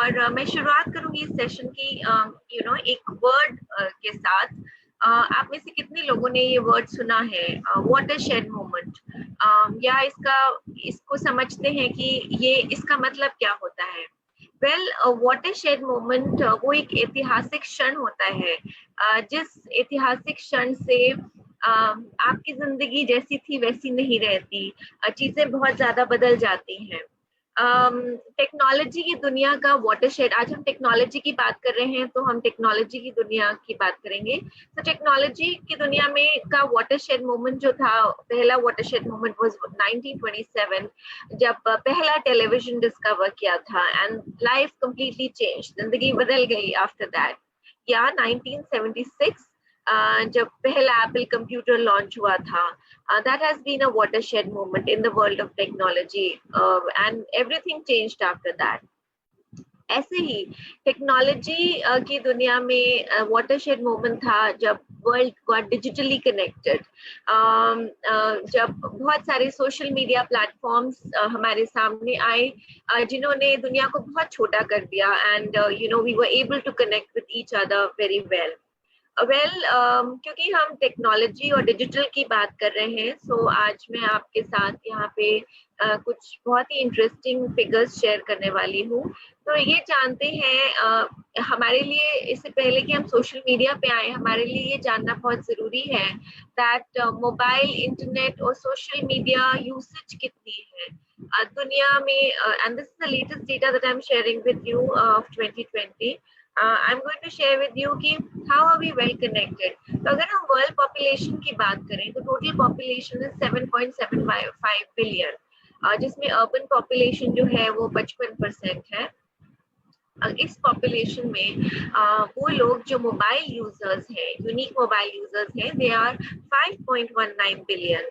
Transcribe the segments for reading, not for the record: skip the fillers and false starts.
मैं शुरुआत करूंगी इस सेशन की एक वर्ड के साथ। आप में से कितने लोगों ने ये वर्ड सुना है, वाटरशेड मोमेंट, या इसको समझते हैं कि ये इसका मतलब क्या होता है? वेल, वाटरशेड मोमेंट वो एक ऐतिहासिक क्षण होता है, जिस ऐतिहासिक क्षण से आपकी जिंदगी जैसी थी वैसी नहीं रहती, चीजें बहुत ज्यादा बदल जाती हैं। टेक्नोलॉजी की दुनिया का वाटरशेड, आज हम टेक्नोलॉजी की बात कर रहे हैं तो हम टेक्नोलॉजी की दुनिया की बात करेंगे। तो टेक्नोलॉजी की दुनिया में का वाटरशेड मोमेंट जो था, पहला वाटरशेड मोमेंट वाज 1927, जब पहला टेलीविजन डिस्कवर किया था एंड लाइफ कंप्लीटली चेंज, जिंदगी बदल गई आफ्टर दैट। या 1976 जब पहला एप्पल कंप्यूटर लॉन्च हुआ था, that has been a watershed moment in the world of technology, and everything changed after that. ऐसे ही टेक्नोलॉजी की दुनिया में वाटरशेड मोमेंट था जब वर्ल्ड गॉट डिजिटली कनेक्टेड, जब बहुत सारे सोशल मीडिया प्लेटफॉर्म्स हमारे सामने आए, जिन्होंने दुनिया को बहुत छोटा कर दिया, and we were able to connect with each other very well. क्योंकि हम टेक्नोलॉजी और डिजिटल की बात कर रहे हैं, सो आज मैं आपके साथ यहाँ पे कुछ बहुत ही इंटरेस्टिंग फिगर्स शेयर करने वाली हूँ। तो ये जानते हैं, हमारे लिए, इससे पहले कि हम सोशल मीडिया पे आए, हमारे लिए ये जानना बहुत जरूरी है दैट मोबाइल, इंटरनेट और सोशल मीडिया यूसेज कितनी है दुनिया में। And this is the latest data that I am sharing with you of 2020। I'm going to share with you कि how are we well connected। तो अगर हम वर्ल्ड पॉपुलेशन की बात करें तो टोटल पॉपुलेशन है 7.75 बिलियन, जिसमें अर्बन पॉपुलेशन जो है वो 55% है। इस पॉपुलेशन में वो लोग जो मोबाइल यूजर्स हैं, यूनिक मोबाइल यूजर्स हैं, दे आर 5.19 बिलियन,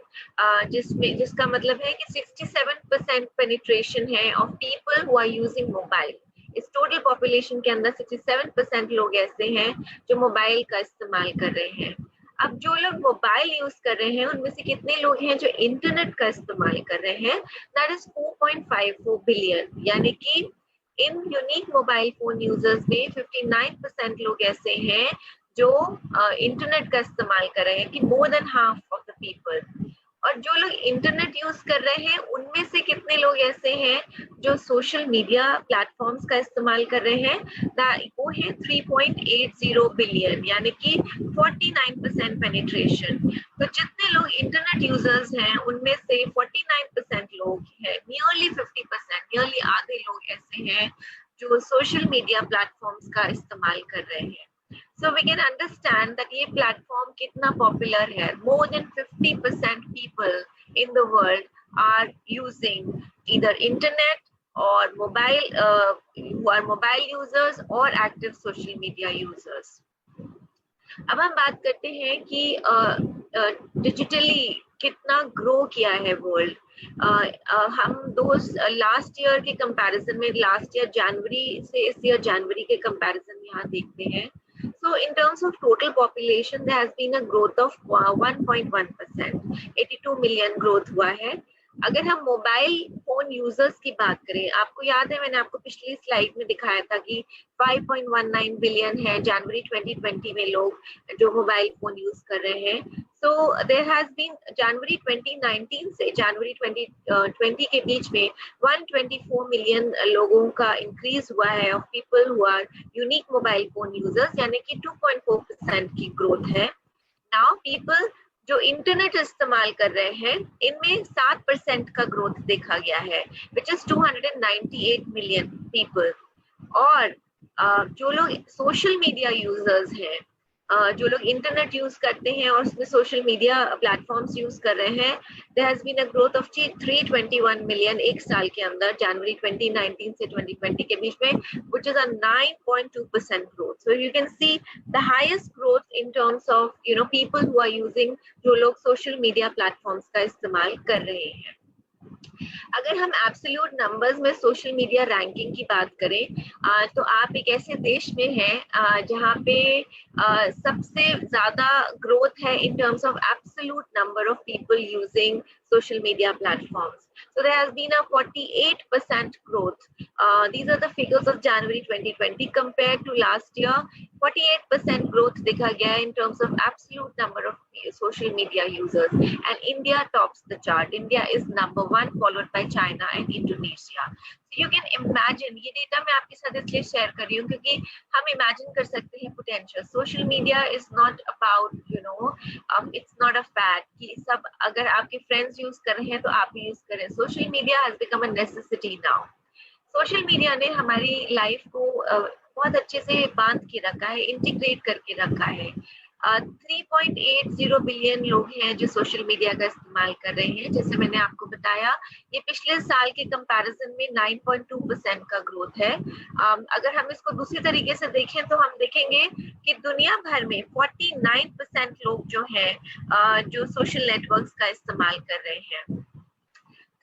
जिसका मतलब है कि 67% पेनिट्रेशन है of people who are using mobile. इस टोटल पॉपुलेशन के अंदर 67% लोग ऐसे हैं जो मोबाइल का इस्तेमाल कर रहे हैं। अब जो लोग मोबाइल यूज कर रहे हैं उनमें से कितने लोग हैं जो इंटरनेट का इस्तेमाल कर रहे हैं? दैट इज 4.54 बिलियन, यानी कि इन यूनिक मोबाइल फोन यूजर्स में 59% लोग ऐसे हैं जो इंटरनेट का इस्तेमाल कर रहे हैं, कि more than half of the people. और जो लोग इंटरनेट यूज कर रहे हैं उनमें से कितने लोग ऐसे हैं जो सोशल मीडिया प्लेटफॉर्म्स का इस्तेमाल कर रहे हैं? वो है 3.80 बिलियन, यानी कि 49% पेनिट्रेशन। तो जितने लोग इंटरनेट यूजर्स हैं उनमें से 49% लोग हैं, नियरली 50%, नियरली आधे लोग ऐसे हैं जो सोशल मीडिया प्लेटफॉर्म्स का इस्तेमाल कर रहे हैं। So we can understand that ये प्लेटफॉर्म कितना पॉपुलर है। More than 50% people in the world are using either internet or who are mobile users or active social media users। अब हम बात करते हैं कि डिजिटली कितना ग्रो किया है वर्ल्ड। हम लास्ट ईयर के कंपैरिजन में, लास्ट ईयर जनवरी से इस ईयर जनवरी के कंपैरिजन में यहाँ देखते हैं। So in terms of total population, there has been a growth of 1.1%, 82 million growth हुआ है। अगर हम मोबाइल फोन यूजर्स की बात करें, आपको याद है मैंने आपको पिछली स्लाइड में दिखाया था कि 5.19 बिलियन है जनवरी 2020 में लोग जो मोबाइल फोन यूज कर रहे हैं। So there has been जनवरी 2019 से जनवरी 2020 के बीच में 124 मिलियन लोगों का इंक्रीज हुआ है of people who are unique mobile phone users, यानी कि 2.4% की ग्रोथ है। नाउ पीपल जो इंटरनेट इस्तेमाल कर रहे हैं इनमें 7% का ग्रोथ देखा गया है, विच इज 298 मिलियन पीपल। और जो लोग सोशल मीडिया यूजर्स हैं, जो लोग इंटरनेट यूज करते हैं और उसमें सोशल मीडिया प्लेटफॉर्म्स यूज कर रहे हैं, there has been a growth of 321 million एक साल के अंदर, जनवरी 2019 से 2020 के बीच में, which is a 9.2% growth। So you can see the highest growth in terms of people who are using, जो लोग सोशल मीडिया प्लेटफॉर्म्स का इस्तेमाल कर रहे हैं। अगर हम एब्सोल्यूट नंबर्स में सोशल मीडिया रैंकिंग की बात करें, तो आप एक ऐसे देश में हैं जहाँ पे सबसे ज्यादा ग्रोथ है in terms of absolute number of people using social media platforms. So there has been a 48% growth. These are the figures of January 2020 compared to last year. 48% growth देखा गया in terms of absolute number of social media users, and India tops the chart. India is number 1 followed by China and Indonesia. So you can imagine, ये data मैं आपके साथ इसलिए share कर रही हूँ क्योंकि हम इमेजिन कर सकते हैं potential. Social media is not about it's not a fact कि सब अगर आपके फ्रेंड्स यूज कर रहे हैं तो आप भी यूज करें. Social media has become a necessity now. Social media ने हमारी लाइफ को बहुत अच्छे से बांध के रखा है, इंटीग्रेट करके रखा है. 3.80 बिलियन लोग हैं जो सोशल मीडिया का इस्तेमाल कर रहे हैं. जैसे मैंने आपको बताया, ये पिछले साल के कंपैरिजन में 9.2% का ग्रोथ है. अगर हम इसको दूसरी तरीके से देखें तो हम देखेंगे कि दुनिया भर में 49% लोग जो हैं जो सोशल नेटवर्क्स का इस्तेमाल कर रहे हैं.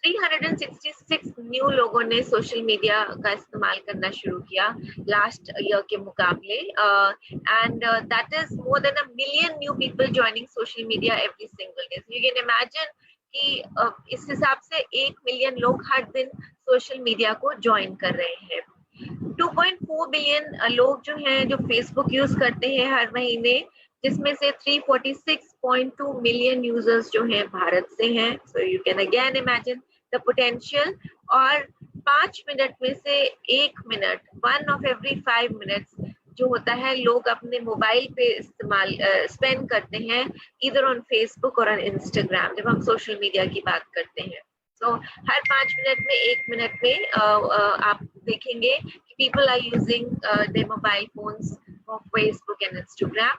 366 न्यू लोगों ने सोशल मीडिया का इस्तेमाल करना शुरू किया लास्ट ईयर के मुकाबले, and that is more than a million new people joining social media every single day. You can imagine कि इस हिसाब से 1 मिलियन लोग हर दिन सोशल मीडिया को ज्वाइन कर रहे हैं. 2.4 बिलियन लोग जो हैं जो फेसबुक यूज करते हैं हर महीने, जिसमें से 346.2 मिलियन यूजर्स जो हैं भारत से हैं. So you can again imagine the potential. और 5 मिनट में से 1 मिनट, 1 of every 5 minutes जो होता है लोग अपने मोबाइल पे इस्तेमाल स्पेंड करते हैं इधर ऑन फेसबुक और ऑन इंस्टाग्राम जब हम सोशल मीडिया की बात करते हैं. तो हर 5 मिनट में 1 मिनट में आप देखेंगे कि people are using their mobile phones for Facebook and Instagram.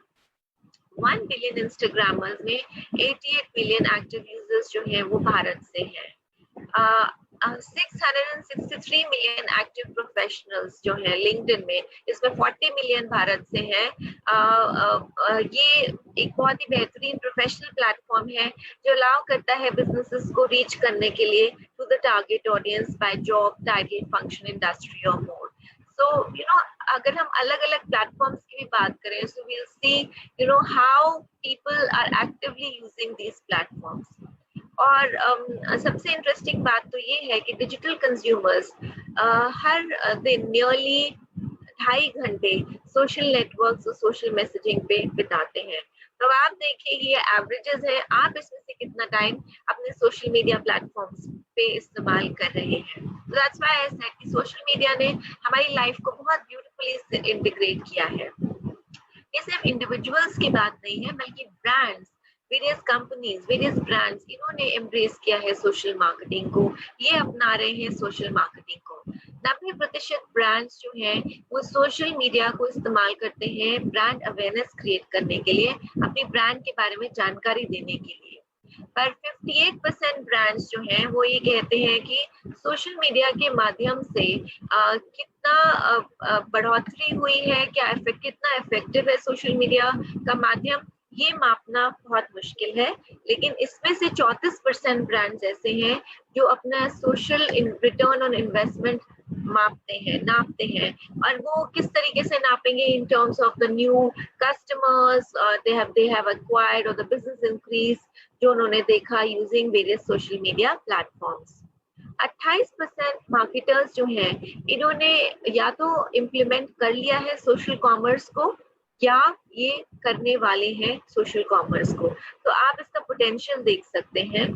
1 billion Instagrammers में 88 मिलियन एक्टिव यूजर्स जो हैं वो भारत से हैं. 663 मिलियन एक्टिव प्रोफेशनल्स जो हैं लिंक्डइन में, इसमें 40 मिलियन भारत से हैं. ये एक बहुत ही बेहतरीन प्रोफेशनल प्लेटफॉर्म है जो अलाउ करता है बिजनेसेस को रीच करने के लिए to the target audience by job title function industry और मोर. So, अगर हम अलग अलग प्लेटफॉर्म्स की भी बात करें, so we'll see, how people are actively using these platforms. और सबसे इंटरेस्टिंग बात तो ये है कि डिजिटल कंज्यूमर्स हर दिन नियरली 2.5 घंटे सोशल नेटवर्क्स और सोशल मैसेजिंग पे बिताते हैं. तो आप देखिए ये एवरेजेस है, आप इसमें से कितना टाइम अपने सोशल मीडिया प्लेटफॉर्म्स पे इस्तेमाल कर रहे हैं. तो दैट्स व्हाई आई सेड कि सोशल मीडिया ने हमारी लाइफ को बहुत ब्यूटीफुली इंटीग्रेट किया है. ये सिर्फ इंडिविजुअल्स की बात नहीं है बल्कि brands, various companies, various brands, इन्होंने एम्ब्रेस किया है सोशल मार्केटिंग को. ये अपना रहे हैं सोशल मार्केटिंग को. 90% ब्रांड्स जो हैं वो सोशल मीडिया को इस्तेमाल करते हैं ब्रांड अवेयरनेस क्रिएट करने के लिए, अपने ब्रांड के बारे में जानकारी देने के लिए. पर 58% ब्रांड्स जो हैं वो ये कहते हैं कि सोशल मीडिया के माध्यम से कितना बढ़ोतरी हुई है, कितना इफेक्टिव है सोशल मीडिया का माध्यम, ये मापना बहुत मुश्किल है. लेकिन इसमें से 34% ब्रांड्स ऐसे हैं जो अपना सोशल रिटर्न ऑन इन्वेस्टमेंट नापते हैं. और वो किस तरीके से नापेंगे? In terms of the new customers they have acquired और द बिजनेस इंक्रीज जो उन्होंने देखा using various social media platforms. 28% marketers जो हैं इन्होंने या तो इम्प्लीमेंट कर लिया है सोशल कॉमर्स को या ये करने वाले हैं सोशल कॉमर्स को. तो आप इसका पोटेंशियल देख सकते हैं.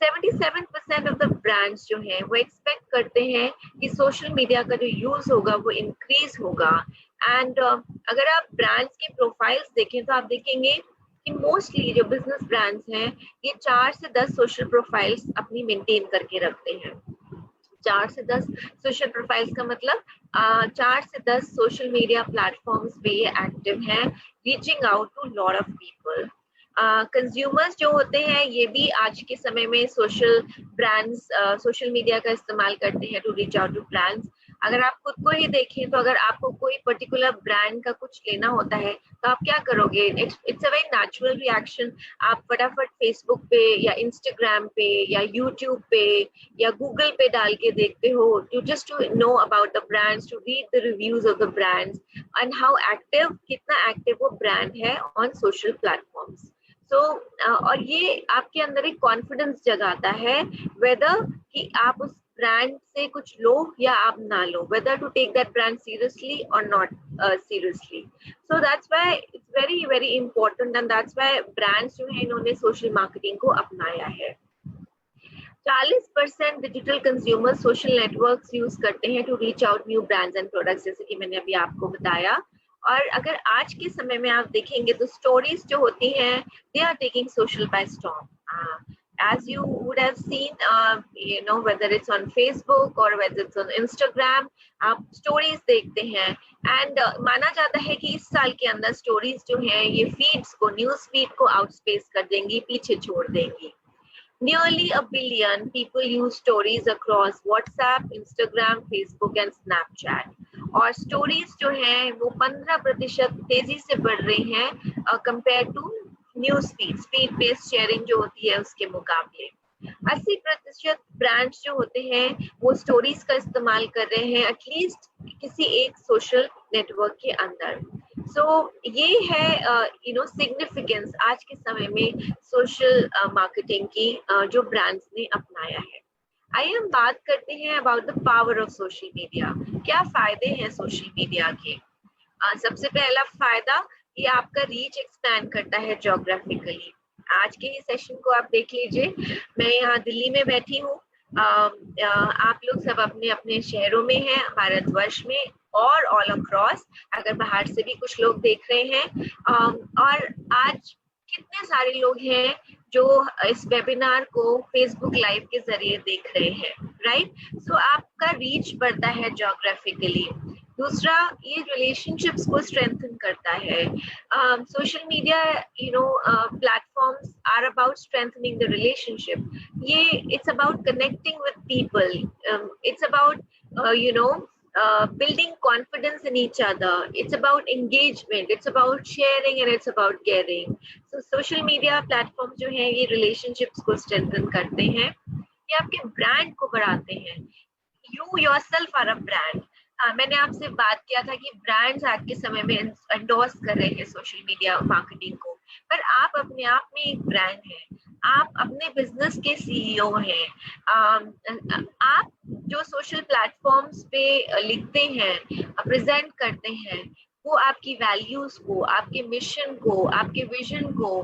77% ऑफ द ब्रांड्स जो हैं वो एक्सपेक्ट करते हैं कि सोशल मीडिया का जो यूज होगा वो इंक्रीज होगा. एंड अगर आप ब्रांड्स की प्रोफाइल्स देखें तो आप देखेंगे कि मोस्टली जो बिजनेस ब्रांड्स हैं ये 4 से 10 सोशल प्रोफाइल्स अपनी मेंटेन करके रखते हैं. 4 से 10 सोशल प्रोफाइल्स का मतलब 4 से 10 सोशल मीडिया प्लेटफॉर्म्स पे ये एक्टिव हैं, reaching out to lot of people. Consumers जो होते हैं ये भी आज के समय में सोशल मीडिया का इस्तेमाल करते हैं to reach out to brands. अगर आप खुद को ही देखें तो अगर आपको कोई पर्टिकुलर ब्रांड का कुछ लेना होता है तो आप क्या करोगे? It's a very natural reaction. आप फटाफट फेसबुक पे या इंस्टाग्राम पे या यूट्यूब पे या गूगल पे डाल के देखते हो, to just to know about the brands, to read the reviews of the brands and how active, कितना एक्टिव वो ब्रांड है ऑन सोशल प्लेटफॉर्म्स। सो और ये आपके अंदर एक कॉन्फिडेंस जगाता है वेदर कि आप उस ब्रांड से कुछ लो या आप ना लो, whether to take that brand seriously और not seriously. So that's why it's very very important and that's why brands जो है इन्होंने सोशल मार्केटिंग को अपनाया है। 40% digital consumer social networks use करते हैं to reach out new brands and products, जैसे कि मैंने अभी आपको बताया। और अगर आज के समय में आप देखेंगे तो स्टोरीज जो होती हैं they are taking social by storm. as you would have seen, whether it's on Facebook or whether it's on Instagram, आप स्टोरीज देखते हैं एंड माना जाता है कि इस साल के अंदर स्टोरीज जो हैं ये फीड्स को, न्यूज फीड को आउटस्पेस कर देंगी, पीछे छोड़ देंगी। Nearly a billion people use stories across WhatsApp, Instagram, Facebook and Snapchat. और स्टोरीज जो हैं वो 15% तेजी से बढ़ रही हैं compare to news feed, speed based sharing जो होती है उसके मुकाबले। 80% ब्रांड्स जो होते हैं वो स्टोरीज का इस्तेमाल कर रहे हैं एटलीस्ट किसी एक सोशल नेटवर्क के अंदर। सो ये है सिग्निफिकेंस आज के समय में सोशल मार्केटिंग की जो ब्रांड्स ने अपनाया है। आइए हम बात करते हैं about the power of social media. क्या फायदे हैं सोशल मीडिया के? सबसे पहला फायदा, ये आपका रीच एक्सपैंड करता है ज्योग्राफिकली। आज के ही सेशन को आप देख लीजिए, मैं यहाँ दिल्ली में बैठी हूँ, आप लोग सब अपने अपने शहरों में हैं भारतवर्ष में और ऑल अक्रॉस, अगर बाहर से भी कुछ लोग देख रहे हैं। और आज कितने सारे लोग हैं जो इस वेबिनार को फेसबुक लाइव के जरिए देख रहे हैं, राइट? सो आपका रीच बढ़ता है ज्योग्राफिकली। दूसरा, ये रिलेशनशिप्स को स्ट्रेंथन करता है। Social media platforms are about strengthening the relationship. ये it's about connecting with people, it's about building confidence in each other, it's about engagement, it's about sharing and it's about caring. So social media platforms जो हैं ये relationships को strengthen करते हैं, ये आपके brand को बढ़ाते हैं। You yourself are a brand. मैंने आपसे बात किया था कि ब्रांड्स आज के समय में एंडोर्स कर रहे हैं सोशल मीडिया मार्केटिंग को, पर आप अपने आप में एक ब्रांड हैं, आप अपने बिजनेस के सीईओ हैं। आप जो सोशल प्लेटफॉर्म्स पे लिखते हैं, प्रेजेंट करते हैं, वो आपकी वैल्यूज को, आपके मिशन को, आपके विजन को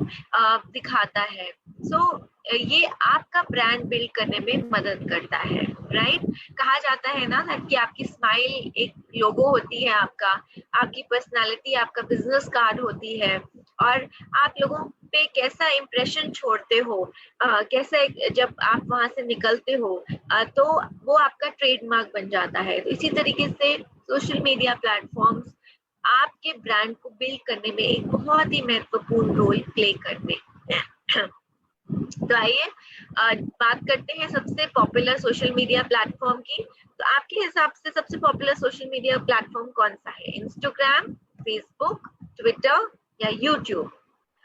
दिखाता है। सो ये आपका ब्रांड बिल्ड करने में मदद करता है, राइट? कहा जाता है ना कि आपकी स्माइल एक लोगो होती है, आपकी पर्सनालिटी आपका बिजनेस कार्ड होती है, और आप लोगों पे कैसा इंप्रेशन छोड़ते हो, कैसे जब आप वहां से निकलते हो, तो वो आपका ट्रेडमार्क बन जाता है। तो इसी तरीके से सोशल मीडिया प्लेटफॉर्म्स आपके ब्रांड को बिल्ड करने में एक बहुत ही महत्वपूर्ण रोल प्ले करते हैं। तो आइए बात करते हैं सबसे पॉपुलर सोशल मीडिया प्लेटफॉर्म की। तो आपके हिसाब से सबसे पॉपुलर सोशल मीडिया प्लेटफॉर्म कौन सा है? इंस्टाग्राम, फेसबुक, ट्विटर या यूट्यूब?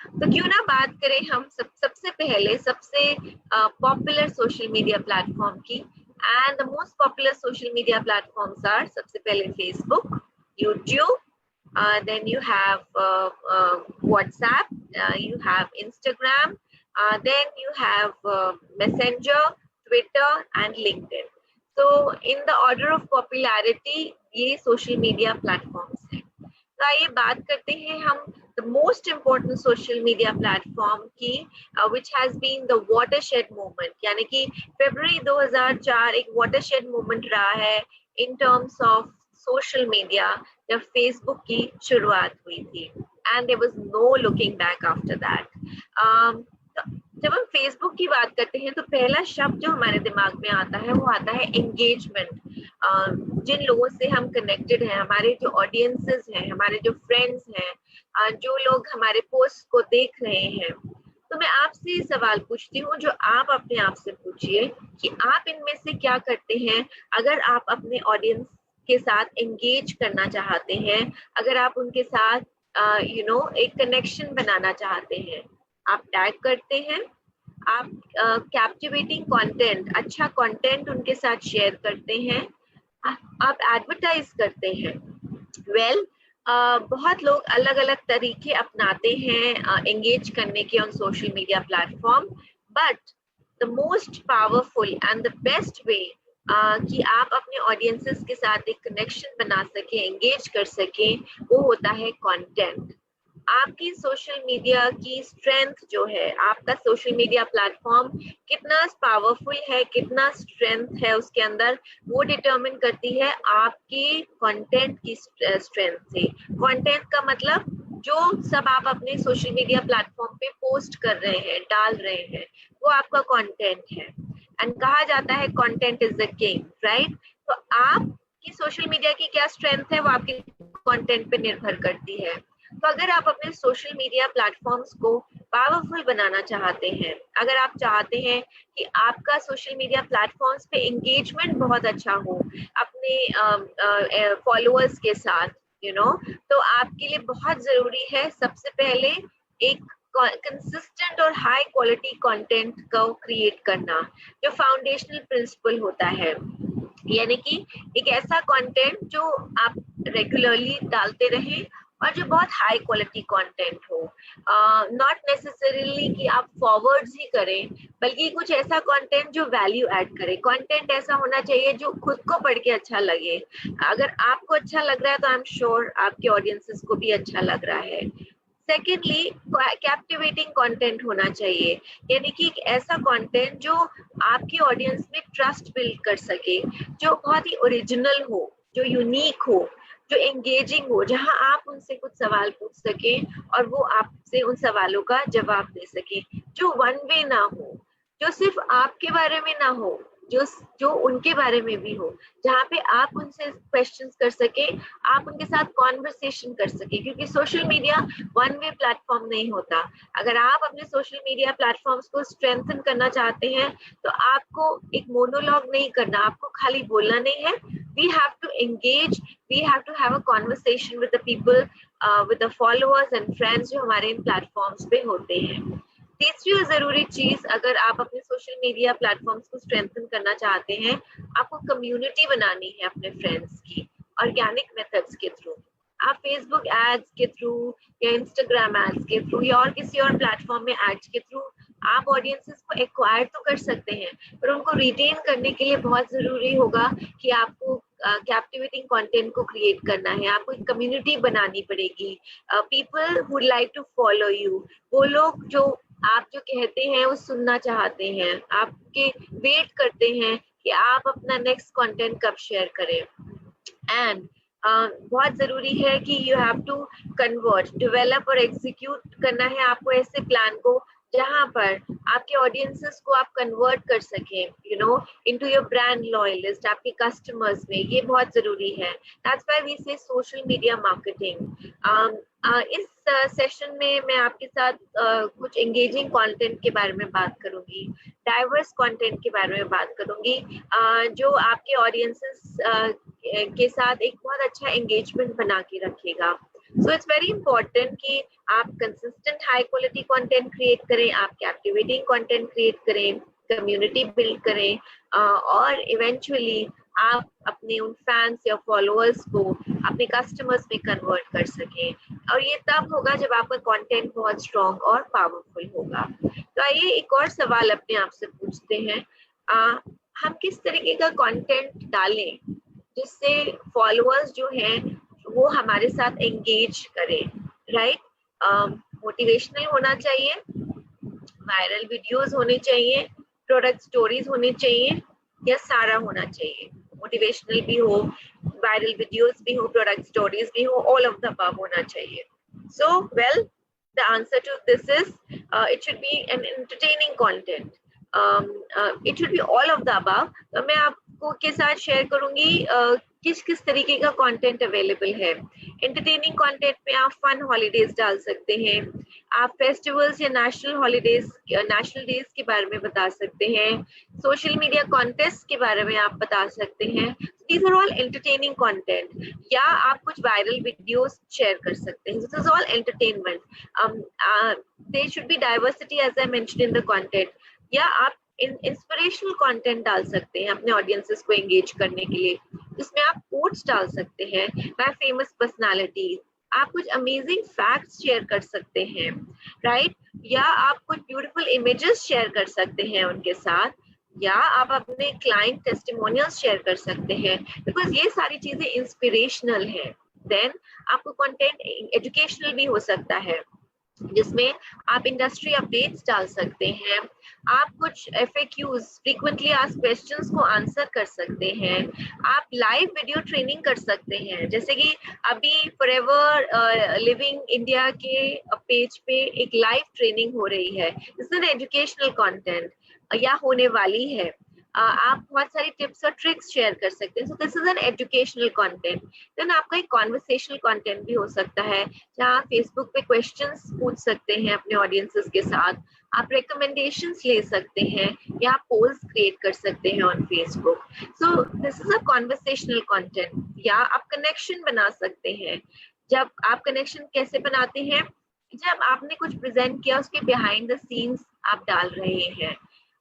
तो क्यों ना बात करें हम सबसे पहले सबसे पॉपुलर सोशल मीडिया प्लेटफॉर्म की। And the most popular social media platforms are, सबसे पहले Facebook, YouTube, then you have WhatsApp, you have Instagram, then you have Messenger, Twitter and LinkedIn. So in the order of popularity ये social media platforms हैं। तो आइए बात करते हैं हम the most important social media platform की, which has been the watershed movement, यानी कि फरवरी 2004 एक watershed movement रहा है in terms of social media, जब फेसबुक की शुरुआत हुई थी, and there was no looking back after that. जब हम फेसबुक की बात करते हैं तो पहला शब्द जो हमारे दिमाग में आता है वो आता है एंगेजमेंट। जिन लोगों से हम कनेक्टेड हैं, हमारे जो ऑडियंसेस हैं, हमारे जो फ्रेंड्स हैं, जो लोग हमारे पोस्ट को देख रहे हैं, तो मैं आपसे सवाल पूछती हूँ जो आप अपने आप से पूछिए कि आप इनमें से क्या करते हैं अगर आप अपने ऑडियंस के साथ एंगेज करना चाहते हैं, अगर आप उनके साथ एक कनेक्शन बनाना चाहते हैं, आप टैग करते हैं, आप कैप्टिवेटिंग कंटेंट, अच्छा कंटेंट उनके साथ शेयर करते हैं, आप एडवर्टाइज करते हैं। बहुत लोग अलग अलग तरीके अपनाते हैं एंगेज करने के on social media platform, but the most powerful and the best way कि आप अपने ऑडियंसेस के साथ एक कनेक्शन बना सके, एंगेज कर सके, वो होता है कंटेंट। आपकी सोशल मीडिया की स्ट्रेंथ जो है, आपका सोशल मीडिया प्लेटफॉर्म कितना पावरफुल है, कितना स्ट्रेंथ है उसके अंदर, वो डिटरमिन करती है आपकी कंटेंट की स्ट्रेंथ से। कंटेंट का मतलब जो सब आप अपने सोशल मीडिया प्लेटफॉर्म पे पोस्ट कर रहे हैं, डाल रहे हैं, वो आपका कंटेंट है। एंड कहा जाता है content is the king, right? तो आपकी सोशल मीडिया की क्या स्ट्रेंथ है, वो आपके कंटेंट पे निर्भर करती है। तो अगर आप अपने सोशल मीडिया प्लेटफॉर्म्स को पावरफुल बनाना चाहते हैं, अगर आप चाहते हैं कि आपका सोशल मीडिया प्लेटफॉर्म्स पे एंगेजमेंट बहुत अच्छा हो अपने फॉलोअर्स के साथ, तो आपके लिए बहुत जरूरी है सबसे पहले एक कंसिस्टेंट और हाई क्वालिटी कंटेंट को क्रिएट करना, जो फाउंडेशनल प्रिंसिपल होता है। यानी कि एक ऐसा कंटेंट जो आप रेगुलरली डालते रहें और जो बहुत हाई क्वालिटी कंटेंट हो, नॉट नेसेसरीली कि आप फॉरवर्ड्स ही करें, बल्कि कुछ ऐसा कंटेंट जो वैल्यू ऐड करे। कंटेंट ऐसा होना चाहिए जो खुद को पढ़ के अच्छा लगे। अगर आपको अच्छा लग रहा है तो आई एम श्योर आपके ऑडियंसेस को भी अच्छा लग रहा है। सेकेंडली, कैप्टिवेटिंग कंटेंट होना चाहिए, यानी कि एक ऐसा कंटेंट जो आपकी ऑडियंस में ट्रस्ट बिल्ड कर सके, जो बहुत ही ओरिजिनल हो, जो यूनिक हो, जो एंगेजिंग हो, जहां आप उनसे कुछ सवाल पूछ सके और वो आपसे उन सवालों का जवाब दे सके, जो वन वे ना हो, जो सिर्फ आपके बारे में ना हो, जो उनके बारे में भी हो, जहाँ पे आप उनसे क्वेश्चंस कर सके, आप उनके साथ कॉन्वर्सेशन कर सके। क्योंकि social media one way platform नहीं होता। अगर आप अपने सोशल मीडिया प्लेटफॉर्म्स को स्ट्रेंथन करना चाहते हैं तो आपको एक मोनोलॉग नहीं करना, आपको खाली बोलना नहीं है। We have to engage, we have to have a conversation with the people, with the followers and friends जो हमारे इन प्लेटफॉर्म्स पे होते हैं। तीसरी और जरूरी चीज, अगर आप अपने सोशल मीडिया प्लेटफॉर्म्स को स्ट्रेंथन करना चाहते हैं, आपको कम्युनिटी बनानी है अपने फ्रेंड्स की, ऑर्गेनिक मेथड्स के थ्रू। आप फेसबुक एड्स के थ्रू या इंस्टाग्राम एड्स के थ्रू या और किसी और प्लेटफॉर्म में एड्स के थ्रू आप ऑडियंसेस को एक्वायर तो कर सकते हैं, पर उनको रिटेन करने के लिए बहुत जरूरी होगा कि आपको कैप्टिवेटिंग कंटेंट को क्रिएट करना है। आपको एक कम्युनिटी बनानी पड़ेगी, people would like to follow you, वो लोग जो आप जो कहते हैं वो सुनना चाहते हैं, आपके वेट करते हैं कि आप अपना नेक्स्ट कंटेंट कब शेयर करें। एंड बहुत जरूरी है कि you have to convert, develop और एग्जीक्यूट करना है आपको ऐसे प्लान को जहां पर आपके ऑडियंसेस को आप कन्वर्ट कर सकें, इनटू योर ब्रांड लॉयलिस्ट, आपके कस्टमर्स में। ये बहुत जरूरी है। दैट्स व्हाई वी से सोशल मीडिया मार्केटिंग। इस सेशन में मैं आपके साथ कुछ एंगेजिंग कंटेंट के बारे में बात करूंगी, डाइवर्स कंटेंट के बारे में बात करूंगी, जो आपके ऑडियंसेस के साथ एक बहुत अच्छा एंगेजमेंट बना के रखेगा। सो इट्स वेरी इंपॉर्टेंट कि आप consistent high quality content create करें, आप कैप्टिवेटिंग कंटेंट क्रिएट करें, कम्युनिटी बिल्ड करें, और इवेंचुअली आप अपने उन फैंस या फॉलोअर्स को अपने कस्टमर्स में कन्वर्ट कर सकें। और ये तब होगा जब आपका कंटेंट बहुत स्ट्रॉन्ग और पावरफुल होगा। तो आइए एक और सवाल अपने आप से पूछते हैं, हम किस तरीके का कंटेंट डालें जिससे फॉलोअर्स जो हैं वो हमारे साथ एंगेज करें, राइट? मोटिवेशनल होना चाहिए, वायरल वीडियोस होने चाहिए, प्रोडक्ट स्टोरीज होनी चाहिए, या सारा होना चाहिए? मोटिवेशनल भी हो, वायरल वीडियोस भी हो, प्रोडक्ट स्टोरीज भी हो, ऑल ऑफ द अबव होना चाहिए। So well, the answer to this is it should be an entertaining content, it should be all of the above. तो मैं आपको के साथ शेयर करूंगी किस किस तरीके का कंटेंट अवेलेबल है। एंटरटेनिंग कंटेंट में आप फन हॉलीडेज डाल सकते हैं, आप फेस्टिवल्स या नेशनल डेज के बारे में बता सकते हैं, सोशल मीडिया कॉन्टेस्ट के बारे में आप बता सकते हैं। These are all entertaining content. या आप कुछ वायरल वीडियोस शेयर कर सकते हैं, this is all entertainment. There should be diversity as I mentioned in the content. या आप इंस्पिरेशनल कंटेंट डाल सकते हैं अपने ऑडियंसेस को एंगेज करने के लिए, जिसमें आप कोट्स डाल सकते हैं बाय फेमस पर्सनालिटीज, आप कुछ अमेजिंग फैक्ट्स शेयर कर सकते हैं, राइट। या आप कुछ ब्यूटीफुल इमेजेस शेयर कर सकते हैं उनके साथ, या आप अपने क्लाइंट टेस्टिमोनियल्स शेयर कर सकते हैं, बिकॉज ये सारी चीजें इंस्पिरेशनल है। देन आपको कंटेंट एजुकेशनल भी हो सकता है, जिसमें आप इंडस्ट्री अपडेट्स डाल सकते हैं, आप कुछ FAQs फ्रीक्वेंटली आस्क्ड क्वेश्चंस को आंसर कर सकते हैं, आप लाइव वीडियो ट्रेनिंग कर सकते हैं, जैसे कि अभी फॉरएवर लिविंग इंडिया के पेज पे एक लाइव ट्रेनिंग हो रही है, इस एन एजुकेशनल कंटेंट या होने वाली है। आप बहुत सारी टिप्स और ट्रिक्स शेयर कर सकते हैं, so this is an educational content. Then आपका एक कॉन्वर्सेशनल कंटेंट भी हो सकता है, जहाँ आप फेसबुक पे क्वेश्चंस पूछ सकते हैं अपने ऑडियंसेस के साथ, आप रिकमेंडेशंस ले सकते हैं, या आप पोल्स क्रिएट कर सकते हैं on Facebook. So this is a conversational content. या आप कनेक्शन बना सकते हैं। जब आप कनेक्शन कैसे बनाते हैं, जब आपने कुछ प्रेजेंट किया उसके बिहाइंड द सीन्स आप डाल रहे हैं,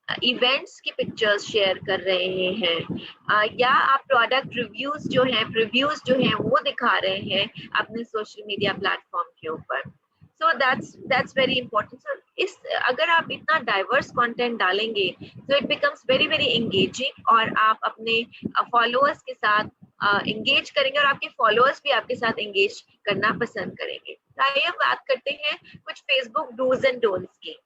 इवेंट्स की पिक्चर्स शेयर कर रहे हैं, या आप प्रोडक्ट रिव्यूज जो हैं वो दिखा रहे हैं अपने सोशल मीडिया प्लेटफॉर्म के ऊपर। So that's very important. So इस अगर आप इतना डाइवर्स कंटेंट डालेंगे तो it becomes very very engaging, और आप अपने फॉलोअर्स के साथ एंगेज करेंगे, और आपके फॉलोअर्स भी आपके साथ एंगेज करना पसंद करेंगे। आइए बात करते हैं कुछ फेसबुक डूज एंड डोंट्स की।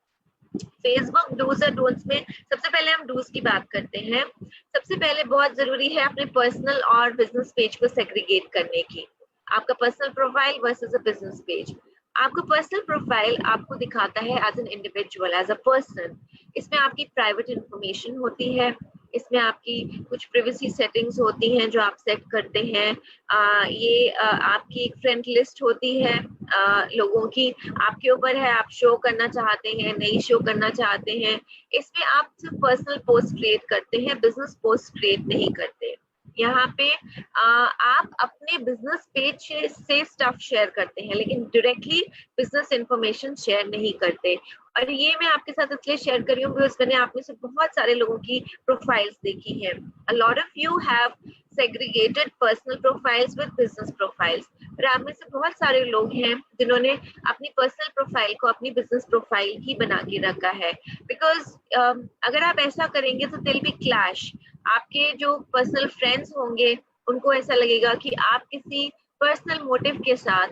फेसबुक डूज और डोंट्स में सबसे पहले हम डूज की बात करते हैं। सबसे पहले बहुत जरूरी है अपने पर्सनल और बिजनेस पेज को सेग्रीगेट करने की। आपका personal profile versus a business page. आपका पर्सनल प्रोफाइल आपको दिखाता है as an individual, as a person. इसमें आपकी प्राइवेट इंफॉर्मेशन होती है, इसमें आपकी कुछ प्रिवेसी सेटिंग्स होती हैं जो आप सेट करते हैं। ये आपकी एक फ्रेंड लिस्ट होती है लोगों की, आपके ऊपर है आप शो करना चाहते हैं नहीं शो करना चाहते हैं। इसमें आप सिर्फ पर्सनल पोस्ट क्रिएट करते हैं, बिजनेस पोस्ट क्रिएट नहीं करते। यहाँ पे आप अपने बिजनेस पेज से स्टफ शेयर करते हैं, लेकिन डायरेक्टली बिजनेस इंफॉर्मेशन शेयर नहीं करते। और ये मैं आपके साथ इसलिए शेयर कर रही हूँ बिकॉज मैंने आप में से बहुत सारे लोगों की प्रोफाइल्स देखी है। A lot of you have segregated personal profiles with business profiles, और आप में से बहुत सारे लोग हैं जिन्होंने अपनी पर्सनल प्रोफाइल को अपनी बिजनेस प्रोफाइल ही बना के रखा है। बिकॉज अगर आप ऐसा करेंगे तो दिल भी क्लैश। आपके जो पर्सनल फ्रेंड्स होंगे उनको ऐसा लगेगा कि आप किसी पर्सनल मोटिव के साथ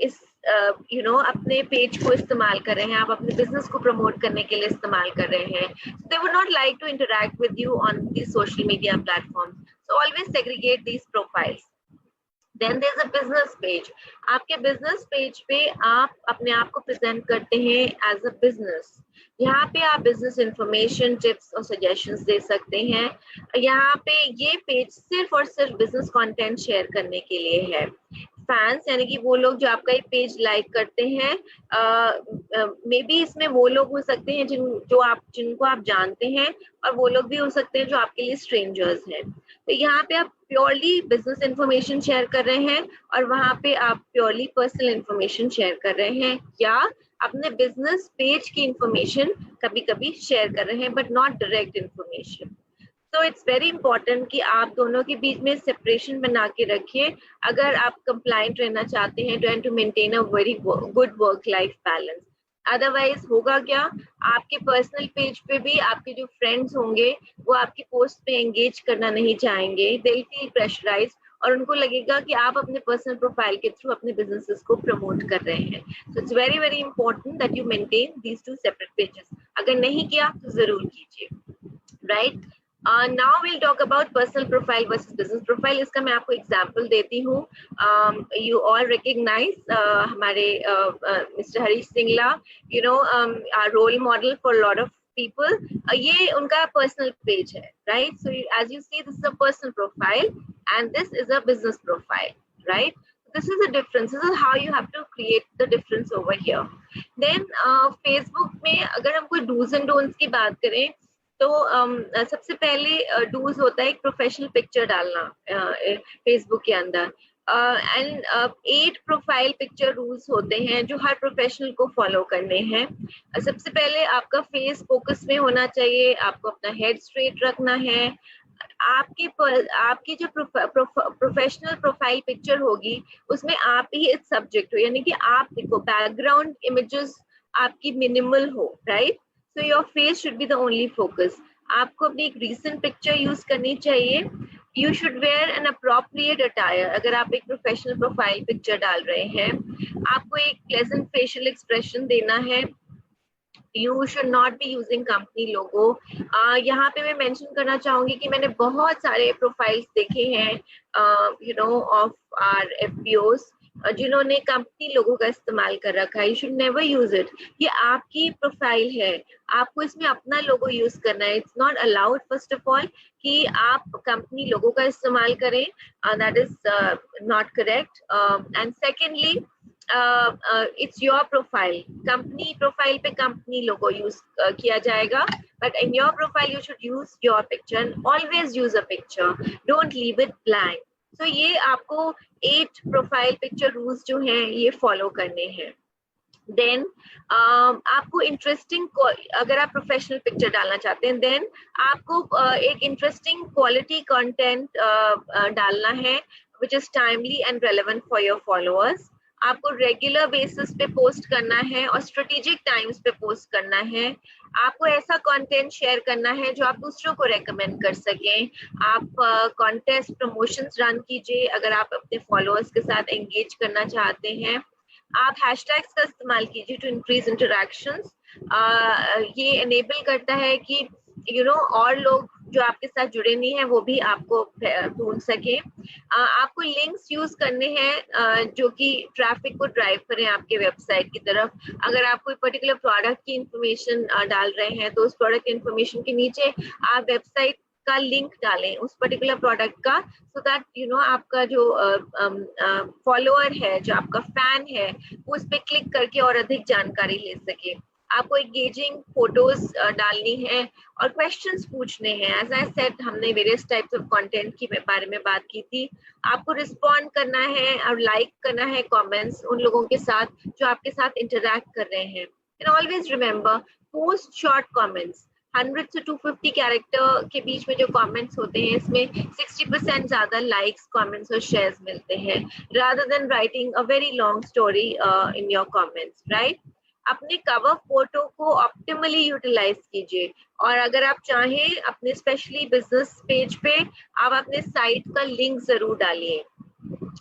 इस अपने पेज को इस्तेमाल कर रहे हैं, आप अपने बिजनेस को प्रमोट करने के लिए इस्तेमाल कर रहे हैं। They would not like to interact with you on the social media platform, so always segregate these profiles. Then there is a business page. आपके बिजनेस पेज पे आप अपने आप को प्रेजेंट करते हैं एज अ बिजनेस। यहाँ पे आप बिजनेस इंफॉर्मेशन, टिप्स और सजेशंस दे सकते हैं। यहाँ पे ये पेज सिर्फ और सिर्फ बिजनेस कंटेंट शेयर करने के लिए है। फैंस यानी कि वो लोग जो आपका एक पेज लाइक करते हैं, मे बी इसमें वो लोग हो सकते हैं जिनको आप जानते हैं, और वो लोग भी हो सकते हैं जो आपके लिए स्ट्रेंजर्स हैं। तो यहाँ पे आप प्योरली बिजनेस इंफॉर्मेशन शेयर कर रहे हैं, और वहाँ पे आप प्योरली पर्सनल इंफॉर्मेशन शेयर कर रहे हैं, या अपने बिजनेस पेज की इंफॉर्मेशन कभी कभी शेयर कर रहे हैं, बट नॉट डायरेक्ट इंफॉर्मेशन। तो इट्स वेरी इंपॉर्टेंट कि आप दोनों के बीच में सेपरेशन बना के रखिए अगर आप कंप्लाइंट रहना चाहते हैं, trying to maintain a very good work life balance. Otherwise होगा क्या, आपके पर्सनल पेज पे भी आपके जो फ्रेंड्स होंगे वो आपकी पोस्ट पे एंगेज करना नहीं चाहेंगे, दे विल फील प्रेशराइज्ड, और उनको लगेगा कि आप अपने पर्सनल प्रोफाइल के थ्रू अपने बिजनेसेस को प्रमोट कर रहे हैं। सो it's very very important that you maintain these two separate pages. अगर नहीं किया तो जरूर कीजिए, right. Now we'll talk about personal profile versus business profile. इसका मैं आपको एग्जाम्पल देती हूँ। You all recognize हमारे Mr. Harish Singla, our role model for a lot of people. ये उनका पर्सनल पेज है, right? So as you see, this is a personal profile. and this is a business profile, right? This is a difference. This is how you have to create the difference over here. Then Facebook में अगर हम कोई do's and don'ts की बात करें तो सबसे पहले do's होता है एक प्रोफेशनल पिक्चर डालना फेसबुक के अंदर एंड 8 प्रोफाइल पिक्चर रूल्स होते हैं जो हर प्रोफेशनल को फॉलो करने हैं। सबसे पहले आपका फेस फोकस में होना चाहिए, आपको अपना हेड स्ट्रेट रखना है, आपकी जो प्रोफेशनल प्रोफाइल पिक्चर होगी उसमें आप ही इस सब्जेक्ट हो, यानी कि आप देखो बैकग्राउंड इमेजेस आपकी मिनिमल हो, right? So your face should be the only focus. आपको अपनी एक रीसेंट पिक्चर यूज करनी चाहिए। You should wear an appropriate attire. अगर आप एक प्रोफेशनल प्रोफाइल पिक्चर डाल रहे हैं, आपको एक प्लेजेंट फेशियल एक्सप्रेशन देना है। You should not be using company logo. यहाँ पे मैं मेंशन करना चाहूंगी कि मैंने बहुत सारे प्रोफाइल्स देखे हैं ऑफ आर एफपीओज जिन्होंने कंपनी लोगो का इस्तेमाल कर रखा है। You should never use it. ये आपकी प्रोफाइल है, आपको इसमें अपना लोगो यूज करना है। It's not allowed first of all कि आप कंपनी लोगो का इस्तेमाल करें, that is not correct. And secondly it's your profile, company profile पे company logo use किया जाएगा, but in your profile you should use your picture and always use a picture, don't leave it blank. So ये आपको 8 profile picture rules जो हैं ये follow करने हैं। देन आपको इंटरेस्टिंग, अगर आप प्रोफेशनल पिक्चर डालना चाहते हैं देन आपको एक इंटरेस्टिंग क्वालिटी कंटेंट डालना है which is timely and relevant for your followers. आपको रेगुलर बेसिस पे पोस्ट करना है और स्ट्रेटेजिक टाइम्स पे पोस्ट करना है। आपको ऐसा कंटेंट शेयर करना है जो आप दूसरों को रेकमेंड कर सकें। आप कॉन्टेस्ट प्रमोशंस रन कीजिए अगर आप अपने फॉलोअर्स के साथ एंगेज करना चाहते हैं। आप हैशटैग्स का इस्तेमाल कीजिए टू इंक्रीज इंटरैक्शंस। ये एनेबल करता है कि और लोग जो आपके साथ जुड़े नहीं हैं वो भी आपको ढूंढ सके। आपको लिंक्स यूज करने हैं जो कि ट्रैफिक को ड्राइव करें आपके वेबसाइट की तरफ। अगर आप कोई पर्टिकुलर प्रोडक्ट की इंफॉर्मेशन डाल रहे हैं तो उस प्रोडक्ट इंफॉर्मेशन के नीचे आप वेबसाइट का लिंक डालें उस पर्टिकुलर प्रोडक्ट का, सो दैट आपका जो फॉलोअर है, जो आपका फैन है, वो उस पर क्लिक करके और अधिक जानकारी ले सके। आपको एंगेजिंग फोटोज डालनी है और क्वेश्चंस पूछने हैं। एज आई सेड, हमने वेरियस टाइप्स ऑफ कंटेंट के बारे में बात की थी। आपको रिस्पॉन्ड करना है और लाइक करना है कमेंट्स उन लोगों के साथ जो आपके साथ इंटरैक्ट कर रहे हैं। And always remember, post short comments. 100 से 250 कैरेक्टर के बीच में जो कमेंट्स होते हैं इसमें 60% ज्यादा लाइक्स, कमेंट्स और शेयर्स मिलते हैं rather than writing a very long story in your comments, right? अपने कवर फोटो को ऑप्टिमली यूटिलाइज कीजिए और अगर आप चाहें अपने स्पेशली बिजनेस पेज पे आप अपने साइट का लिंक जरूर डालिए,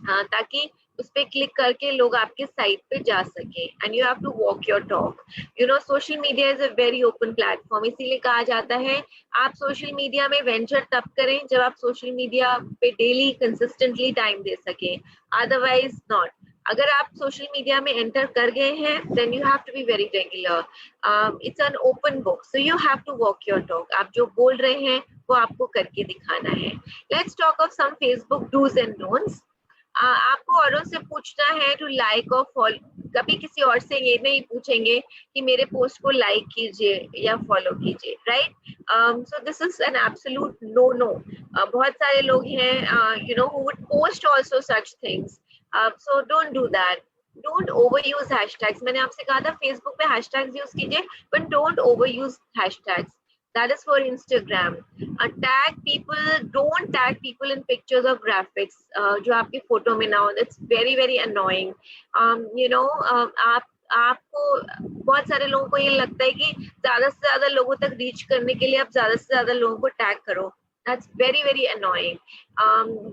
ताकि उस पे क्लिक करके लोग आपके साइट पे जा सके। And you have to walk your talk. Social media is a very open platform, इसीलिए कहा जाता है आप सोशल मीडिया में वेंचर तब करें जब आप सोशल मीडिया पे डेली कंसिस्टेंटली टाइम दे सकें, अदरवाइज नॉट। अगर आप सोशल मीडिया में एंटर कर गए हैं then you have to be very regular. It's an open book, so you have to walk your talk. आप जो बोल रहे हैं वो आपको करके दिखाना है। Let's talk of some Facebook do's and don'ts. आपको औरों से पूछना है टू लाइक और फॉलो। कभी किसी और से ये नहीं पूछेंगे कि मेरे पोस्ट को लाइक कीजिए या फॉलो कीजिए, right? So this is an absolute no no. बहुत सारे लोग हैं who would post also such things. So don't do that. Don't overuse hashtags. मैंने आपसे कहा था फेसबुक पे hashtags यूज कीजिए, but don't overuse hashtags. That is for Instagram. Tag people, don't tag people in pictures or graphics जो आपकी photo में ना हो. That's very very annoying. आपको बहुत सारे लोगों को ये लगता है कि ज्यादा से ज्यादा लोगों तक रीच करने के लिए आप ज्यादा से ज्यादा लोगों को टैग करो. That's very very annoying.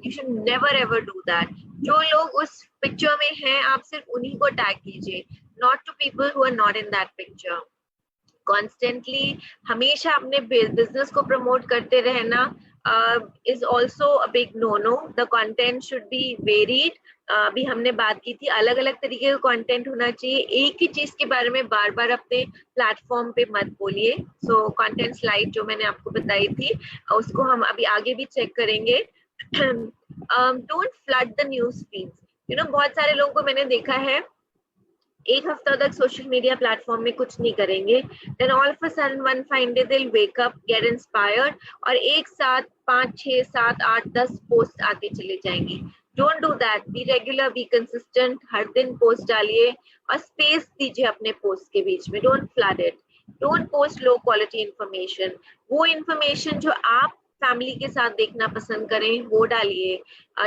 You should never ever do that. जो लोग उस पिक्चर में हैं आप सिर्फ उन्हीं को टैग कीजिए, not to people who are not in that picture. Constantly हमेशा अपने बिजनेस को प्रमोट करते रहना is also a big no-no. The content should be varied. अभी हमने बात की थी अलग अलग तरीके का कंटेंट होना चाहिए, एक ही चीज के बारे में बार बार अपने प्लेटफॉर्म पे मत बोलिए. सो कंटेंट स्लाइड जो मैंने आपको बताई थी उसको हम अभी आगे भी चेक करेंगे. Don't flood the news feeds. You know बहुत सारे लोगों को मैंने देखा है एक हफ्ता तक सोशल मीडिया प्लेटफॉर्म में कुछ नहीं करेंगे, then all of a sudden one fine day they will wake up, get inspired, और एक साथ 5 6 7 8 10 पोस्ट आते चले जाएंगी। Don't do that, be regular, be consistent, हर दिन पोस्ट डालिए और स्पेस दीजिए अपने पोस्ट के बीच में, don't flood it. Don't post low quality information, वो इंफॉर्मेशन जो आप फैमिली के साथ देखना पसंद करें वो डालिए।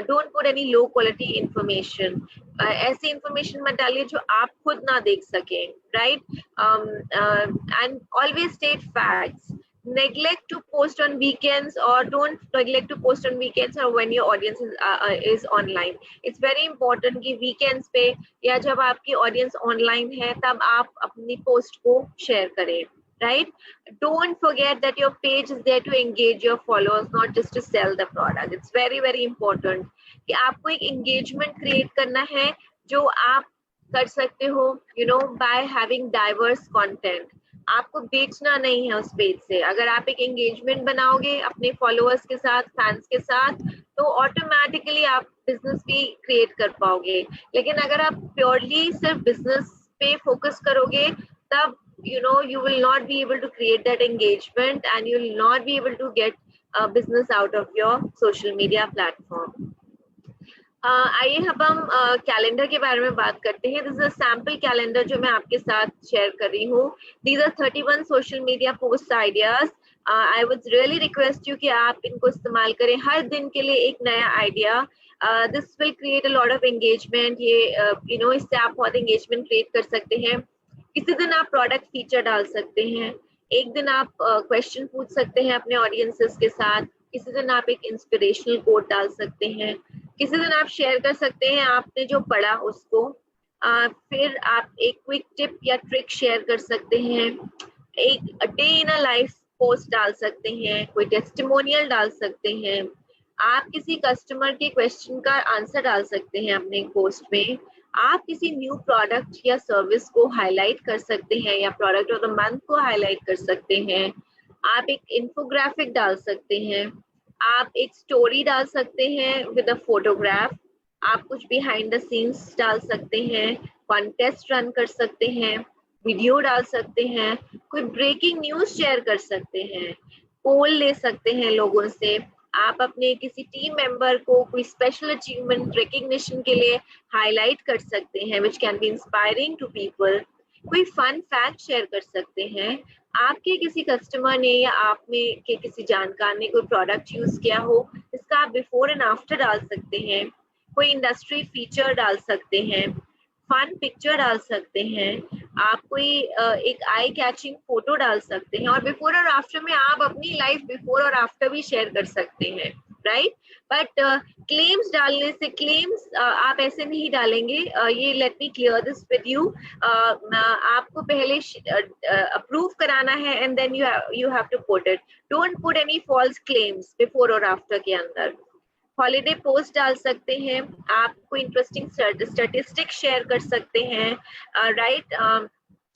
Don't put any low quality information, ऐसी इंफॉर्मेशन मत डालिए जो आप खुद ना देख सकें, right? And always state facts, neglect to post on weekends, or don't neglect to post on weekends or when your audience is online. It's very important कि weekends पे या जब आपकी audience online है तब आप अपनी post को share करें, right? Don't forget that your page is there to engage your followers, not just to sell the product. It's very very important कि आपको एक engagement create करना है जो आप कर सकते हो, you know, by having diverse content. आपको बेचना नहीं है उस पेज से। अगर आप एक एंगेजमेंट बनाओगे अपने फॉलोअर्स के साथ, फैंस के साथ, तो ऑटोमेटिकली आप बिजनेस भी क्रिएट कर पाओगे। लेकिन अगर आप प्योरली सिर्फ बिजनेस पे फोकस करोगे तब you know you will not be able to create that engagement and you will not be able to get business out of your social media platform. आइए अब हम कैलेंडर के बारे में बात करते हैं। This is a sample calendar जो मैं आपके साथ शेयर कर रही हूँ। These are 31 social media post ideas. I would really request you कि आप इनको इस्तेमाल करें हर दिन के लिए एक नया idea. This will create a lot of engagement. ये यू नो इससे आप बहुत एंगेजमेंट क्रिएट कर सकते हैं। किसी दिन आप प्रोडक्ट फीचर डाल सकते हैं, एक दिन आप क्वेश्चन पूछ सकते हैं अपने ऑडियंसेस के साथ, किसी दिन आप एक इंस्पिरेशनल कोट डाल सकते हैं, किसी दिन आप शेयर कर सकते हैं आपने जो पढ़ा उसको, फिर आप एक क्विक टिप या ट्रिक शेयर कर सकते हैं, एक day in a life post डाल सकते हैं, कोई टेस्टिमोनियल डाल सकते हैं, आप किसी कस्टमर के क्वेश्चन का आंसर डाल सकते हैं अपने पोस्ट में, आप किसी न्यू प्रोडक्ट या सर्विस को हाईलाइट कर सकते हैं या प्रोडक्ट ऑफ द मंथ को हाईलाइट कर सकते हैं, आप एक इन्फोग्राफिक डाल सकते हैं, आप एक स्टोरी डाल सकते हैं विद अ फोटोग्राफ, आप कुछ बिहाइंड द सीन्स डाल सकते हैं, कॉन्टेस्ट रन कर सकते हैं, वीडियो डाल सकते हैं, कोई ब्रेकिंग न्यूज शेयर कर सकते हैं, पोल ले सकते हैं लोगों से, आप अपने किसी टीम मेंबर को कोई स्पेशल अचीवमेंट रिकग्निशन के लिए हाईलाइट कर सकते हैं which can be inspiring to people, कोई फन फैक्ट शेयर कर सकते हैं, आपके किसी कस्टमर ने या आप में के किसी जानकार ने कोई प्रोडक्ट यूज किया हो इसका आप बिफोर एंड आफ्टर डाल सकते हैं, कोई इंडस्ट्री फीचर डाल सकते हैं, फन पिक्चर डाल सकते हैं, आप कोई एक आई कैचिंग फोटो डाल सकते हैं, और बिफोर और आफ्टर में आप अपनी लाइफ बिफोर और आफ्टर भी शेयर कर सकते हैं, राइट? बट क्लेम्स डालने से, क्लेम्स आप ऐसे नहीं डालेंगे, ये let me clear this with you, आपको पहले अप्रूव कराना है and then you have to put it. Don't put any false claims before और आफ्टर के अंदर। हॉलीडे पोस्ट डाल सकते हैं, आप कोई इंटरेस्टिंग स्टैटिस्टिक शेयर कर सकते हैं, राइट?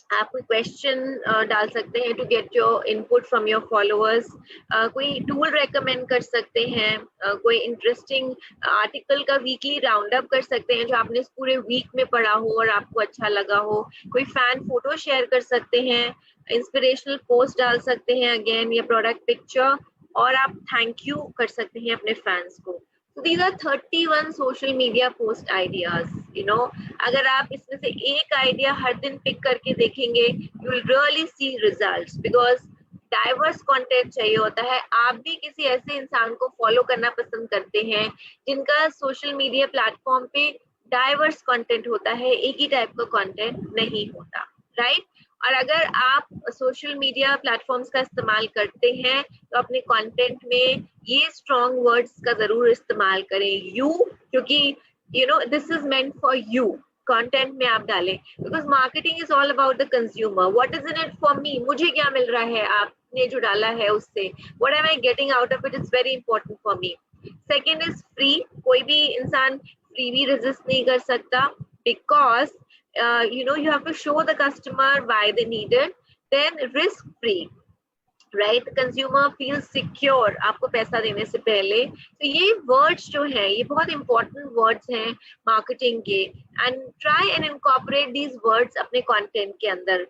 आप कोई क्वेश्चन डाल सकते हैं to get your input from your followers, कोई टूल रेकमेंड कर सकते हैं, कोई इंटरेस्टिंग आर्टिकल का वीकली राउंड अप कर सकते हैं जो आपने इस पूरे वीक में पढ़ा हो और आपको अच्छा लगा हो, कोई फैन फोटो शेयर कर सकते हैं, इंस्पिरेशनल पोस्ट डाल सकते हैं अगेन, या प्रोडक्ट पिक्चर, और आप थैंक यू कर सकते हैं अपने फैंस को। So these are 31 social media post ideas. You know, अगर आप इसमें से एक आइडिया हर दिन पिक करके देखेंगे, you will really see results because diverse content चाहिए होता है। आप भी किसी ऐसे इंसान को फॉलो करना पसंद करते हैं जिनका सोशल मीडिया प्लेटफॉर्म पे डाइवर्स कंटेंट होता है, एक ही टाइप का कंटेंट नहीं होता, राइट? और अगर आप सोशल मीडिया प्लेटफॉर्म्स का इस्तेमाल करते हैं तो अपने कंटेंट में ये स्ट्रॉन्ग वर्ड्स का जरूर इस्तेमाल करें, यू, क्योंकि you know this is meant for you, content में आप डालें, because marketing is all about the consumer, what is in it for me, मुझे क्या मिल रहा है आपने जो डाला है उससे, what am I getting out of it is very important for me. Second is free, कोई भी इंसान फ्री भी रेजिस्ट नहीं कर सकता, because you know you have to show the customer why they need it. Then risk free, right, consumer feel secure आपको पैसा देने से पहले। तो ये वर्ड्स जो है ये बहुत इंपॉर्टेंट वर्ड्स हैं मार्केटिंग के, and try and incorporate these words अपने कंटेंट के अंदर।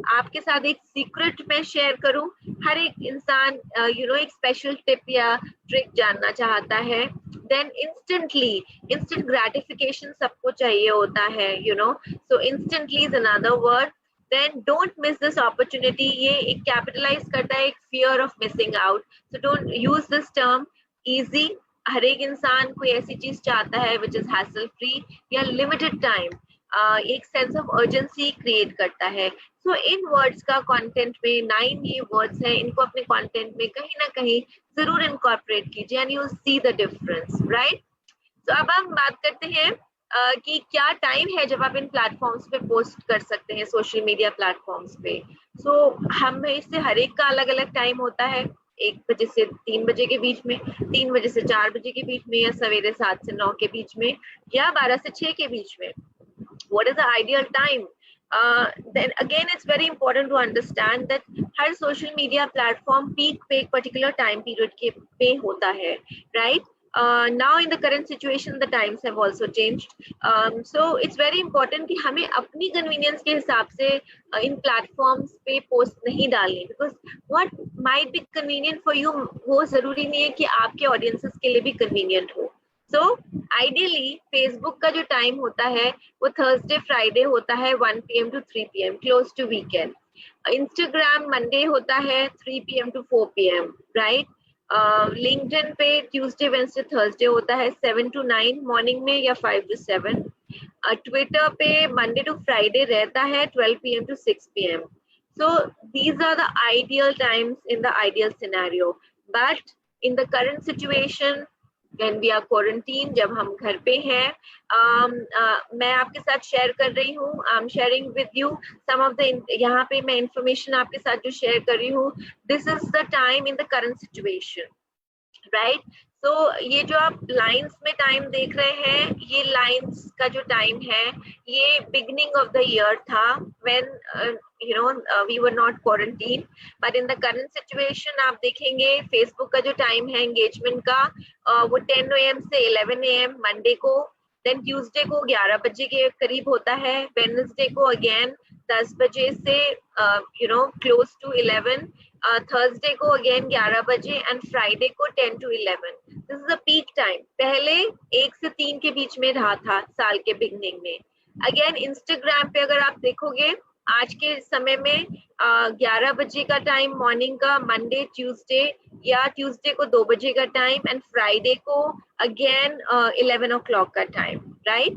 आपके साथ एक सीक्रेट मैं शेयर करूं, हर एक इंसान एक स्पेशल टिप या ट्रिक जानना चाहता है, देन इंस्टेंट ग्रेटिफिकेशन सबको चाहिए होता है, so instantly is another word. then don't miss this opportunity, ये एक capitalize करता है एक fear of missing out, so don't use this term easy। हर एक इंसान कोई ऐसी चीज चाहता है which is hassle free या limited time, एक sense of urgency create करता है। so इन words का content में 9 ये words हैं, इनको अपने content में कहीं ना कहीं जरूर incorporate कीजिए and you see the difference, right? so अब हम बात करते हैं कि क्या टाइम है जब आप इन प्लेटफॉर्म्स पे पोस्ट कर सकते हैं, सोशल मीडिया प्लेटफॉर्म्स पे। सो हम इससे हर एक का अलग अलग टाइम होता है, 1 बजे से 3 बजे के बीच में, 3 बजे से 4 बजे के बीच में, या सवेरे 7 से 9 के बीच में, या 12 से 6 के बीच में। What is the ideal time? then again it's very important to understand that her social media platform peak पे एक पर्टिकुलर टाइम पीरियड के पे होता है, right? Now in the current situation the times have also changed, so it's very important कि हमें अपनी convenience के हिसाब से इन platforms पे post नहीं डालनी, because what might be convenient for you वो जरूरी नहीं है कि आपके audiences के लिए भी convenient हो। so ideally Facebook का जो time होता है वो Thursday Friday होता है 1 PM to 3 PM close to weekend। Instagram Monday होता है 3 PM to 4 PM, right? LinkedIn पे ट्यूसडे वेडनेसडे थर्सडे होता है 7 to 9 मॉर्निंग में या 5 to 7। ट्विटर पे मंडे टू फ्राइडे रहता है 12 PM to 6 PM। so these are the ideal times in the ideal scenario, but in the current situation when we are quarantined, जब हम घर पे हैं, मैं आपके साथ शेयर कर रही हूँ, I am sharing with you some of the, यहाँ पे मैं इंफॉर्मेशन आपके साथ जो शेयर कर रही हूँ, this is the time in the current situation, right? तो ये जो आप लाइंस में टाइम देख रहे हैं, ये लाइंस का जो टाइम है ये बिगिनिंग ऑफ द ईयर था, when we were not quarantine. But in the current situation आप देखेंगे फेसबुक का जो टाइम है एंगेजमेंट का, वो 10 AM से 11 AM मंडे को, देन ट्यूसडे को 11 बजे के करीब होता है, वेडनेसडे को अगेन 10 बजे से क्लोज टू 11, थर्सडे को अगेन 11 बजे, एंड फ्राइडे को 10 to 11। This is a peak time, पहले 1 से 3 के बीच में रहा था साल के बिगनिंग में। अगेन इंस्टाग्राम पे अगर आप देखोगे आज के समय में 11 बजे का टाइम मॉर्निंग का मंडे ट्यूसडे, या ट्यूसडे को 2 बजे का टाइम, एंड फ्राइडे को अगेन 11 o'clock का time, right?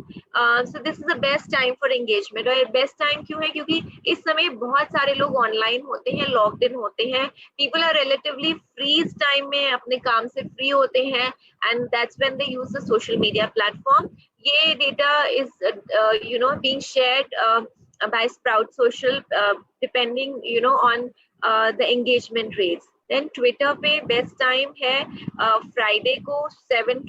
So this is the best time for engagement. और बेस्ट टाइम क्यों है? क्योंकि इस समय बहुत सारे लोग ऑनलाइन होते हैं, लॉक्ड इन होते हैं, पीपल आर रिलेटिवली फ्री इस टाइम में, अपने काम से फ्री होते हैं, and that's when they use the social media platform. ये data is being shared by Sprout Social, depending on the engagement rates. Then Twitter पे best time है Friday को 7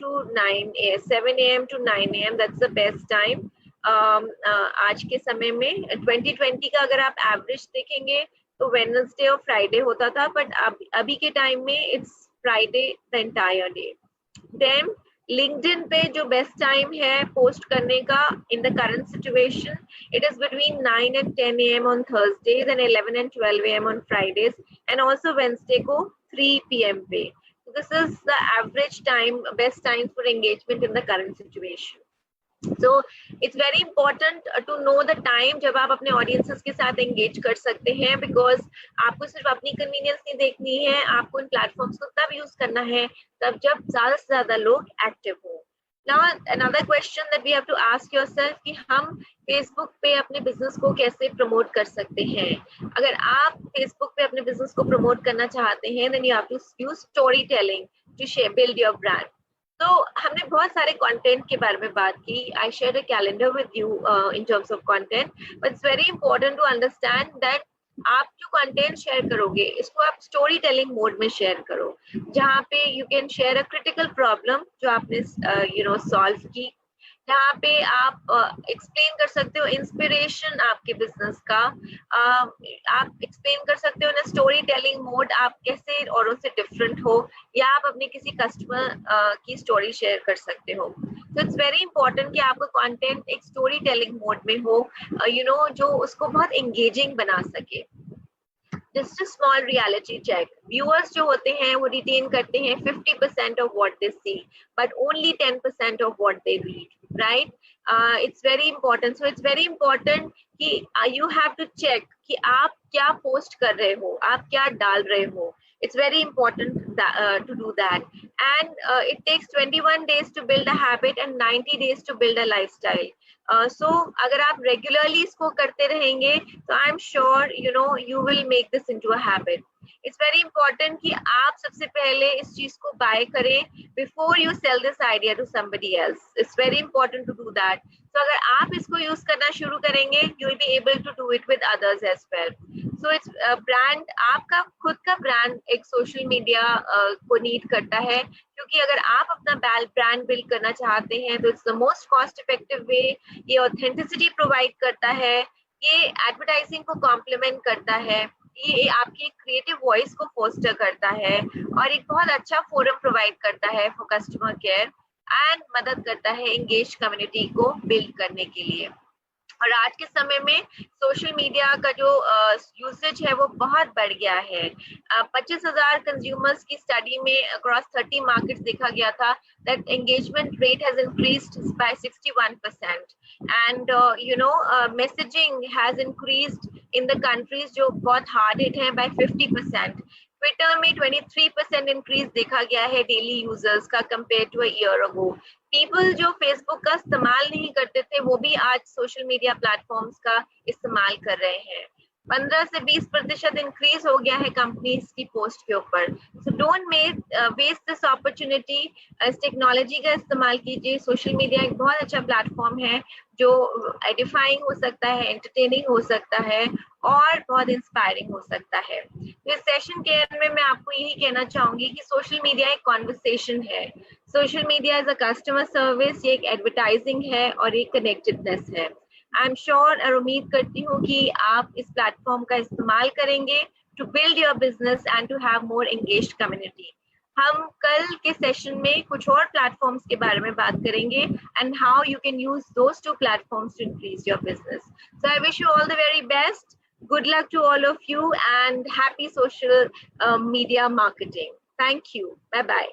AM to 9 AM, that's the best time। आज के समय में 2020 का अगर आप एवरेज देखेंगे तो वेडनेसडे और फ्राइडे होता था, बट अभी के टाइम में it's Friday the entire day. Then LinkedIn पे जो बेस्ट टाइम है पोस्ट करने का in the current situation, it is between 9 and 10 AM on Thursdays and 11 and 12 AM on Fridays, and also Wednesday को 3 PM पे। So this is the average time, best time for engagement in the current situation. So it's very important to know the time जब आप अपने audiences के साथ engage कर सकते हैं, because आपको सिर्फ अपनी convenience नहीं देखनी है, आपको इन platforms को तब use करना है तब जब ज़्यादा से ज़्यादा लोग active हो। Now another question that we have to ask yourself कि हम Facebook पे अपने business को कैसे promote कर सकते हैं? अगर आप Facebook पे अपने business को promote करना चाहते हैं, then you have to use storytelling to build your brand. तो हमने बहुत सारे कंटेंट के बारे में बात की। I share a calendar with you in terms of content, but it's very important to understand that आप जो कंटेंट शेयर करोगे इसको आप स्टोरी टेलिंग मोड में शेयर करो, जहाँ पे you can share a critical problem जो आपने सॉल्व की, जहाँ पे आप एक्सप्लेन कर सकते हो इंस्पिरेशन आपके बिजनेस का, आप एक्सप्लेन कर सकते हो ना स्टोरी टेलिंग मोड, आप कैसे औरों से डिफरेंट हो, या आप अपने किसी कस्टमर की स्टोरी शेयर कर सकते हो। तो इट्स वेरी इंपॉर्टेंट कि आपका कंटेंट एक स्टोरी टेलिंग मोड में हो, जो उसको बहुत एंगेजिंग बना सके। Just a small reality check, viewers जो होते हैं वो रिटेन करते हैं 50% of what they see, but only 10% of what they read, right? It's very important, so it's very important कि यू हैव टू चेक कि आप क्या पोस्ट कर रहे हो, आप क्या डाल रहे हो। It's very important to do that, and it takes 21 days to build a habit and 90 days to build a lifestyle. So अगर आप regularly इसको करते रहेंगे तो I am sure you will make this into a habit. It's very important कि आप सबसे पहले इस चीज को बाय करें before you sell this idea to somebody else. It's very important to do that. So अगर आप इसको यूज करना शुरू करेंगे you will be able to do it with others as well. So it's brand, आपका खुद का ब्रांड एक सोशल मीडिया को नीड करता है, क्योंकि अगर आप अपना ब्रांड बिल्ड करना चाहते हैं तो it's the most cost effective way. ये ऑथेंटिसिटी प्रोवाइड करता है, ये एडवर्टाइजिंग को कॉम्प्लीमेंट करता है, ये आपकी क्रिएटिव वॉइस को फोस्टर करता है, और एक बहुत अच्छा फोरम प्रोवाइड करता है फॉर कस्टमर केयर, एंड मदद करता है एंगेज कम्युनिटी को बिल्ड करने के लिए। और आज के समय में सोशल मीडिया का जो यूसेज है वो बहुत बढ़ गया है। 25,000 कंज्यूमर्स की स्टडी में अक्रॉस 30 मार्केट्स देखा गया था that engagement rate has increased by 61%, and messaging has increased in the countries जो बहुत hard hit हैं by 50%। ट्विटर में 23% इंक्रीज देखा गया है डेली यूजर्स का compare to a year ago. People जो फेसबुक का इस्तेमाल नहीं करते थे वो भी आज सोशल मीडिया प्लेटफॉर्म्स का इस्तेमाल कर रहे हैं। 15 से 20% इंक्रीज हो गया है कंपनीज की पोस्ट के ऊपर। So don't waste this opportunity, इस टेक्नोलॉजी का इस्तेमाल कीजिए। सोशल मीडिया एक बहुत अच्छा प्लेटफॉर्म है जो एडिफाइंग हो सकता है, एंटरटेनिंग हो सकता है, और बहुत इंस्पायरिंग हो सकता है। तो इस सेशन के एंड में मैं आपको यही कहना चाहूंगी कि सोशल मीडिया एक कॉन्वर्सेशन है, social media as a customer service, ये एक एडवर्टाइजिंग है और एक कनेक्टेडनेस है। आई एम श्योर और उम्मीद करती हूँ कि आप इस प्लेटफॉर्म का इस्तेमाल करेंगे to build your business and to have more engaged community. हम कल के सेशन में कुछ और प्लेटफॉर्म्स के बारे में बात करेंगे and how you can use those two platforms to increase your business. So I wish you all the very best. Good luck to all of you and happy social media marketing. Thank you. Bye-bye.